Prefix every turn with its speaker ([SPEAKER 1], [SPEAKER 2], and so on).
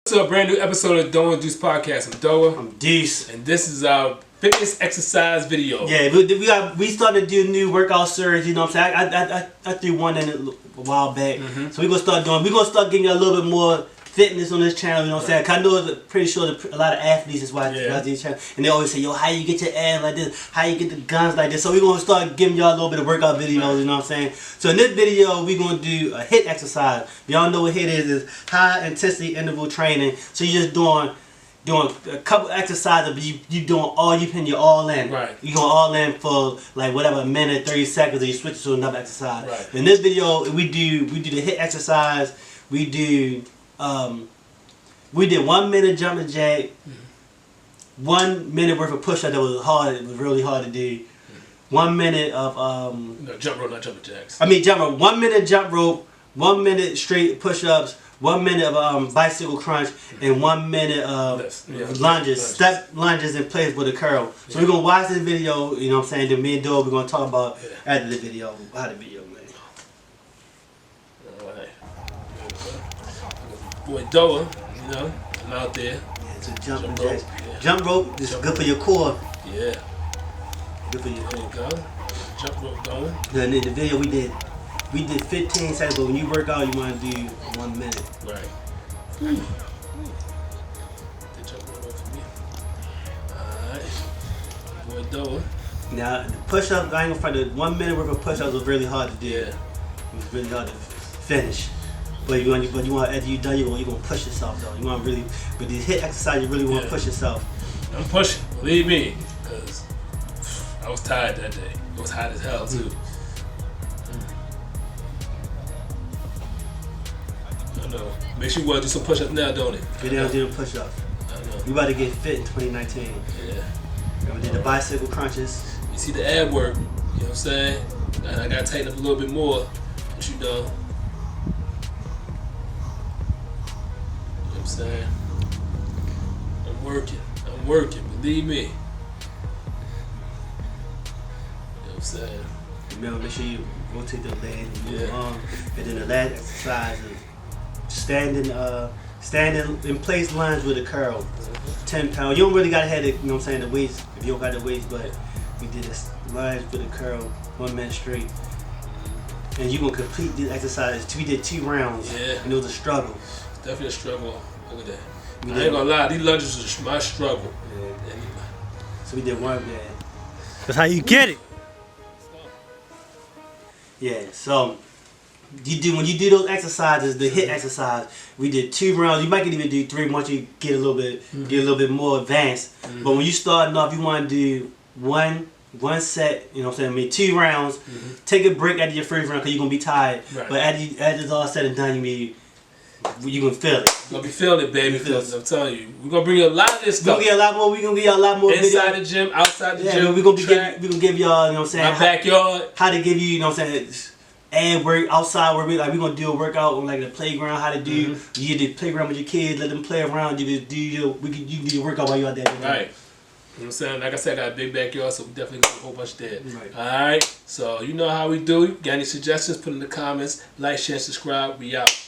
[SPEAKER 1] To a brand new episode of Doa and Deuce podcast. I'm Doa.
[SPEAKER 2] I'm Deuce.
[SPEAKER 1] And this is our fitness exercise video.
[SPEAKER 2] Yeah, we started to do a new workout series. You know what I'm saying? I threw one in a while back. So we're gonna start getting a little bit more fitness on this channel. You know what I'm saying? 'Cause I know pretty sure a lot of athletes is watching this channel, and they always say, "Yo, how you get your abs like this? How you get the guns like this?" So we're gonna start giving y'all a little bit of workout videos. You know what I'm saying? So in this video, we're gonna do a HIIT exercise. Y'all know what HIIT is high intensity interval training. So you're just doing a couple exercises, but you doing you putting your all in.
[SPEAKER 1] Right.
[SPEAKER 2] You going all in for like whatever, a minute, 30 seconds, and you switch to another exercise.
[SPEAKER 1] Right.
[SPEAKER 2] In this video, we do the HIIT exercise. We did 1 minute jumping jack, 1 minute worth of push-up that was hard. It was really hard to do. 1 minute of
[SPEAKER 1] No, jump rope, not jumping jacks.
[SPEAKER 2] I mean jump rope. 1 minute jump rope. 1 minute straight push-ups. 1 minute of bicycle crunch, and 1 minute of lunges, step lunges in place with a curl. So we're gonna watch this video. You know what I'm saying? Then me and Doa, we're gonna talk about after the video how the video went.
[SPEAKER 1] Alright. Boy Doa, you know, I'm out there.
[SPEAKER 2] Yeah, it's a jump
[SPEAKER 1] rope.
[SPEAKER 2] jacks. Jump rope is good for your core.
[SPEAKER 1] Yeah.
[SPEAKER 2] Good for your
[SPEAKER 1] There
[SPEAKER 2] core.
[SPEAKER 1] you go. Jump rope going.
[SPEAKER 2] Then in the video we did 15 seconds, but when you work out, you want to do 1 minute.
[SPEAKER 1] Right. The jump rope up for me. Alright. Boy Doa.
[SPEAKER 2] Now the push-ups, I ain't gonna find the 1 minute worth of push-ups was really hard to do.
[SPEAKER 1] Yeah.
[SPEAKER 2] It was really hard to finish. But you want after you done, you gonna push yourself though. You want really with these HIIT exercise, you really want to push yourself.
[SPEAKER 1] I'm pushing, believe me, because I was tired that day. It was hot as hell too. I know. Make sure you want to do some push-ups now, don't it?
[SPEAKER 2] Get down, do the push-ups.
[SPEAKER 1] I know.
[SPEAKER 2] We about to get fit in 2019.
[SPEAKER 1] Yeah.
[SPEAKER 2] We did the bicycle crunches.
[SPEAKER 1] You see the ab work, you know what I'm saying? And I gotta tighten up a little bit more, but you know. You know what I'm saying? I'm working, believe me. You know what I'm saying?
[SPEAKER 2] Remember, make sure you rotate the leg and move on. And then the last exercise is standing in place lunge with a curl. 10 pounds. You don't really gotta have the, you know what I'm saying, the weights if you don't got the weights, but we did this lunge with a curl, 1 minute straight. And you're gonna complete this exercise. We did 2 rounds.
[SPEAKER 1] Yeah.
[SPEAKER 2] And it was a struggle.
[SPEAKER 1] It's definitely a struggle. Look at that. I ain't gonna lie, these lunges are my struggle.
[SPEAKER 2] Yeah. So we did 1 minute. That's how you get it. Yeah, so when you do those exercises, the HIIT exercise, we did 2 rounds. You might even do 3 once you get a little bit more advanced. But when you starting off, you want to do one set. You know what I'm saying? I mean, 2 rounds. Take a break after your first round because you're gonna be tired.
[SPEAKER 1] Right.
[SPEAKER 2] But after it's all said and done, you gonna feel it.
[SPEAKER 1] You're gonna be feeling it, baby. Because I'm telling you, we're gonna bring you a lot of this stuff.
[SPEAKER 2] We're gonna give you a lot more
[SPEAKER 1] inside
[SPEAKER 2] videos.
[SPEAKER 1] the gym, outside the
[SPEAKER 2] Yeah,
[SPEAKER 1] gym.
[SPEAKER 2] we're gonna give y'all, you know what I'm saying?
[SPEAKER 1] My backyard.
[SPEAKER 2] How to give you know what I'm saying? And work outside where we're gonna do a workout on like the playground. How to do you get the playground with your kids, let them play around. You can do your workout while you're out there.
[SPEAKER 1] Right. You know what I'm saying? Like I said, I got a big backyard, so we definitely got a whole bunch there.
[SPEAKER 2] Right.
[SPEAKER 1] Alright? So you know how we do. Got any suggestions? Put in the comments. Like, share, subscribe. We out.